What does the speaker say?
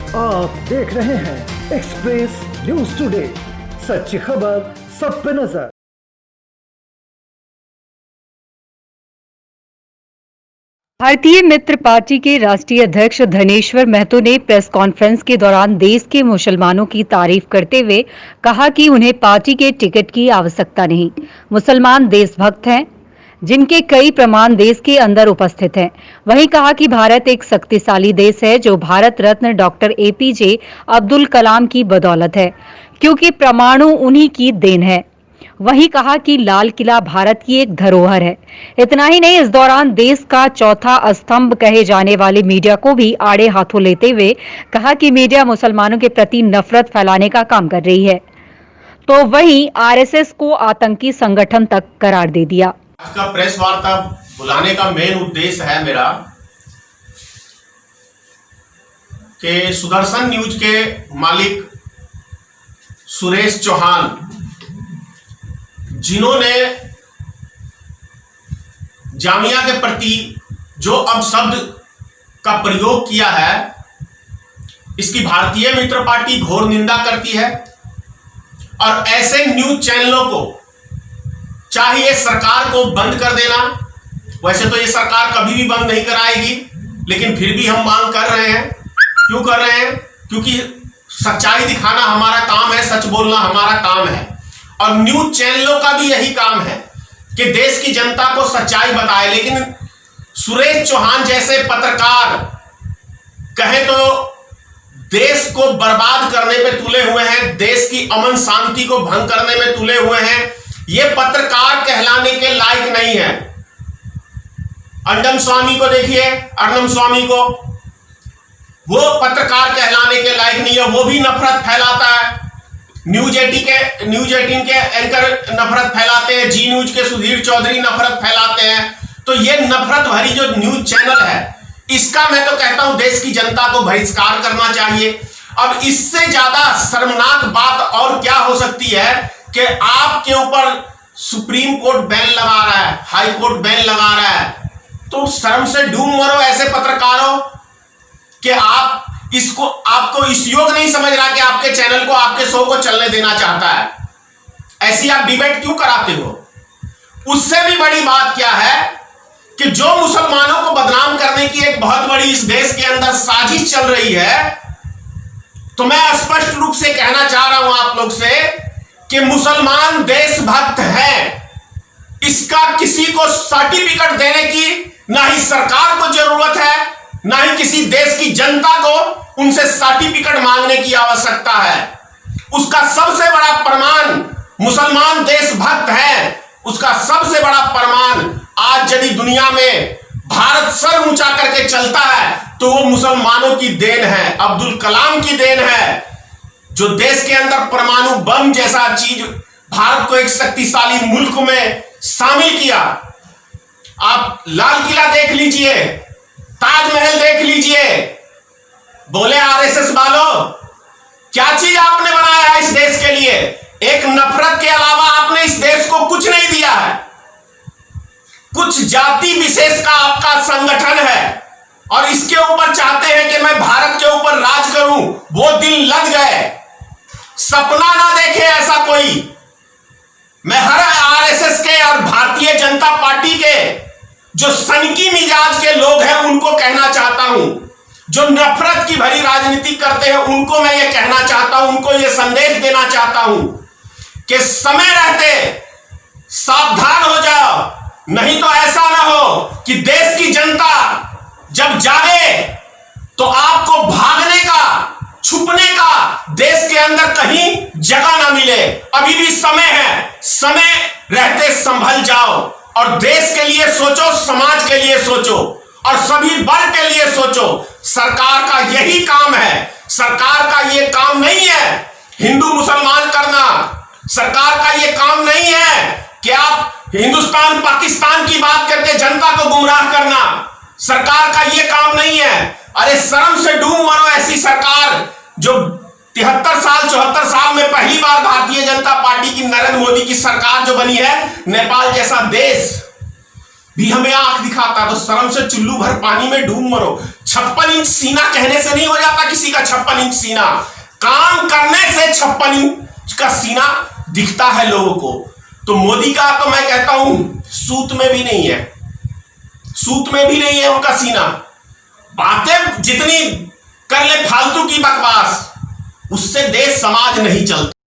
आप देख रहे हैं एक्सप्रेस न्यूज टुडे, सच्ची खबर सब पे नजर। भारतीय मित्र पार्टी के राष्ट्रीय अध्यक्ष धनेश्वर महतो ने प्रेस कॉन्फ्रेंस के दौरान देश के मुसलमानों की तारीफ करते हुए कहा कि उन्हें पार्टी के टिकट की आवश्यकता नहीं। मुसलमान देशभक्त हैं, जिनके कई प्रमाण देश के अंदर उपस्थित हैं। वहीं कहा कि भारत एक शक्तिशाली देश है जो भारत रत्न डॉक्टर एपीजे अब्दुल कलाम की बदौलत है, क्योंकि परमाणु उन्हीं की देन है। वहीं कहा कि लाल किला भारत की एक धरोहर है। इतना ही नहीं, इस दौरान देश का चौथा स्तंभ कहे जाने वाले मीडिया को भी आड़े हाथों लेते हुए कहा कि मीडिया मुसलमानों के प्रति नफरत फैलाने का काम कर रही है, तो वहीं आरएसएस को आतंकी संगठन तक करार दे दिया। आज का प्रेस वार्ता बुलाने का मेन उद्देश्य है मेरा कि सुदर्शन न्यूज के मालिक सुरेश चौहान, जिन्होंने जामिया के प्रति जो अपशब्द का प्रयोग किया है, इसकी भारतीय मित्र पार्टी घोर निंदा करती है। और ऐसे न्यूज चैनलों को चाहिए सरकार को बंद कर देना। वैसे तो ये सरकार कभी भी बंद नहीं कराएगी, लेकिन फिर भी हम मांग कर रहे हैं। क्यों कर रहे हैं? क्योंकि सच्चाई दिखाना हमारा काम है, सच बोलना हमारा काम है। और न्यूज चैनलों का भी यही काम है कि देश की जनता को सच्चाई बताए। लेकिन सुरेश चौहान जैसे पत्रकार कहे तो देश को बर्बाद करने पे तुले हुए हैं, देश की अमन शांति को भंग करने में तुले हुए हैं। ये पत्रकार कहलाने के लायक नहीं है। अंडम स्वामी को देखिए, अर्नम स्वामी को, वो पत्रकार कहलाने के लायक नहीं है। वो भी नफरत फैलाता है। न्यूज 18 के एंकर नफरत फैलाते हैं, जी न्यूज के सुधीर चौधरी नफरत फैलाते हैं। तो ये नफरत भरी जो न्यूज चैनल है, इसका मैं तो कहता हूं देश की जनता को बहिष्कार करना चाहिए। अब इससे ज्यादा शर्मनाक बात और क्या हो सकती है कि आपके ऊपर सुप्रीम कोर्ट बैन लगा रहा है, हाई कोर्ट बैन लगा रहा है। तो शर्म से डूब मरो ऐसे पत्रकारों कि आपको इस योग नहीं समझ रहा कि आपके चैनल को, आपके शो को चलने देना चाहता है। ऐसी आप डिबेट क्यों कराते हो? उससे भी बड़ी बात क्या है कि जो मुसलमानों को बदनाम करने की एक बहुत बड़ी इस देश के अंदर साजिश चल रही है, तो मैं स्पष्ट रूप से कहना चाह रहा हूं आप लोग से कि मुसलमान देशभक्त है। इसका किसी को सर्टिफिकेट देने की ना ही सरकार को जरूरत है, ना ही किसी देश की जनता को उनसे सर्टिफिकेट मांगने की आवश्यकता है। उसका सबसे बड़ा प्रमाण मुसलमान देशभक्त है। उसका सबसे बड़ा प्रमाण आज यदि दुनिया में भारत सर ऊंचा करके चलता है तो वो मुसलमानों की देन है, अब्दुल कलाम की देन है, जो देश के अंदर परमाणु बम जैसा चीज भारत को एक शक्तिशाली मुल्क में शामिल किया। आप लाल किला देख लीजिए, ताजमहल देख लीजिए। बोले आरएसएस वालों, क्या चीज आपने बनाया है इस देश के लिए? एक नफरत के अलावा आपने इस देश को कुछ नहीं दिया है। कुछ जाति विशेष का आपका संगठन है और इसके ऊपर चाहते हैं कि मैं भारत के ऊपर राज करूं। वो दिन लग गए। सपना ना देखे ऐसा कोई। मैं हर आरएसएस के और भारतीय जनता पार्टी के जो सनकी मिजाज के लोग हैं उनको कहना चाहता हूं, जो नफरत की भरी राजनीति करते हैं उनको मैं ये कहना चाहता हूं, उनको ये संदेश देना चाहता हूं कि समय रहते सावधान हो जाओ। नहीं तो ऐसा ना हो कि देश की जनता जब जागे तो आपको भागने का, छुपने का देश के अंदर कहीं जगह ना मिले। अभी भी समय है, समय रहते संभल जाओ और देश के लिए सोचो, समाज के लिए सोचो और सभी वर्ग के लिए सोचो। सरकार का यही काम है। सरकार का यह काम नहीं है हिंदू मुसलमान करना। सरकार का यह काम नहीं है कि आप हिंदुस्तान पाकिस्तान की बात करके जनता को गुमराह करना। सरकार का यह काम नहीं है। अरे शर्म से डूब मरो ऐसी सरकार जो 73 साल 74 साल में पहली बार भारतीय जनता पार्टी की, नरेंद्र मोदी की सरकार जो बनी है। नेपाल जैसा देश भी हमें आंख दिखाता है तो शर्म से चुल्लू भर पानी में डूब मरो। 56 इंच सीना कहने से नहीं हो जाता किसी का 56 इंच सीना, काम करने से 56 इंच का सीना दिखता है लोगों को। तो मोदी का तो मैं कहता हूं सूत में भी नहीं है, सूत में भी नहीं है उनका सीना। बातें जितनी कर ले फालतू की बकवास, उससे देश समाज नहीं चलता।